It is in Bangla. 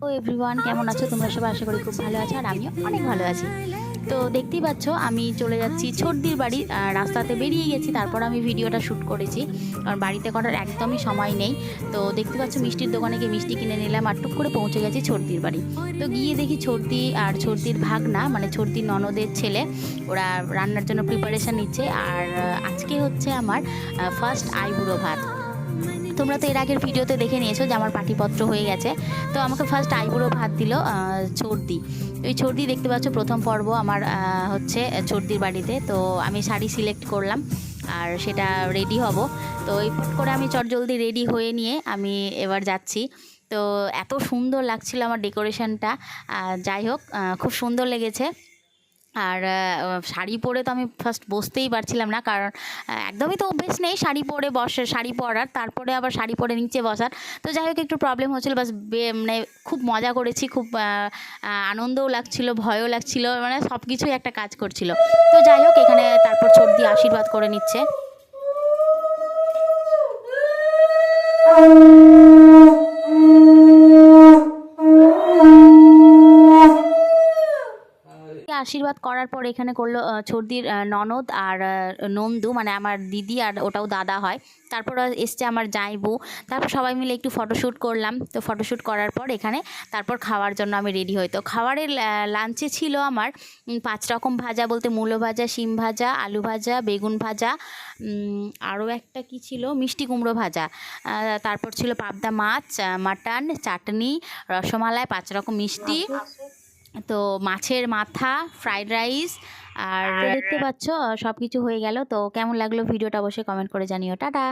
তো এভরিওয়ান, কেমন আছো তোমরা সবাই? আশা করি খুব ভালো আছো, আর আমিও অনেক ভালো আছি। তো দেখতেই পাচ্ছ আমি চলে যাচ্ছি ছোটদির বাড়ি। রাস্তাতে বেরিয়ে গেছি, তারপর আমি ভিডিওটা শ্যুট করেছি, কারণ বাড়িতে করার একদমই সময় নেই। তো দেখতে পাচ্ছ মিষ্টির দোকানে গিয়ে মিষ্টি কিনে নিলাম, আর টুক করে পৌঁছে গেছি ছোটদির বাড়ি। তো গিয়ে দেখি ছোটদি আর ছোটদির ভাগনা, মানে ছোটদির ননদের ছেলে, ওরা রান্নার জন্য প্রিপারেশান নিচ্ছে। আর আজকে হচ্ছে আমার ফার্স্ট আইবুড়ো ভাত। তোমরা তো এর আগের ভিডিওতে দেখে নিয়েছো যে আমার পাটিপত্র হয়ে গেছে। তো আমাকে ফার্স্ট আইবুড়ো ভাত দিল ছর্দি। ওই ছর্দি দেখতে পাচ্ছ প্রথম পর্ব আমার হচ্ছে ছর্দির বাড়িতে। তো আমি শাড়ি সিলেক্ট করলাম আর সেটা রেডি হব। তো এই ফট করে আমি চটজলদি রেডি হয়ে নিয়ে আমি এবার যাচ্ছি। তো এত সুন্দর লাগছিল আমার ডেকোরেশনটা, যাই হোক খুব সুন্দর লেগেছে। আর শাড়ি পরে তো আমি ফার্স্ট বসতেই পারছিলাম না, কারণ একদমই তো অভ্যেস নেই শাড়ি পরার, তারপরে আবার শাড়ি পরে নিচে বসার। তো যাই হোক একটু প্রবলেম হচ্ছিলো, বাস মানে খুব মজা করেছি, খুব আনন্দও লাগছিল, ভয়ও লাগছিল, মানে সব কিছুই একটা কাজ করছিল। তো যাই হোক এখানে তারপর ছোট দিয়ে আশীর্বাদ করে নিচ্ছে। আশীর্বাদ করার পর এখানে করলো ছোটদির ননদ আর নন্দু, মানে আমার দিদি, আর ওটাও দাদা হয়। তারপর এসছে আমার জামাইবু। তারপর সবাই মিলে একটু ফটোশ্যুট করলাম। তো ফটোশ্যুট করার পর এখানে তারপর খাওয়ার জন্য আমি রেডি হই। তো খাবারের লাঞ্চে ছিল আমার 5 রকম ভাজা, বলতে মূলো ভাজা, শিম ভাজা, আলু ভাজা, বেগুন ভাজা, আরও একটা কি ছিল, মিষ্টি কুমড়ো ভাজা, তারপর ছিল পাবদা মাছ, মাটন, চাটনি, রসমালাই, 5 রকম মিষ্টি, তো মাছের মাথা, ফ্রাইড রাইস। আর দেখতে পাচ্ছ সব কিছু হয়ে গেল। তো কেমন লাগলো ভিডিওটা অবশ্যই কমেন্ট করে জানিও। টাটা।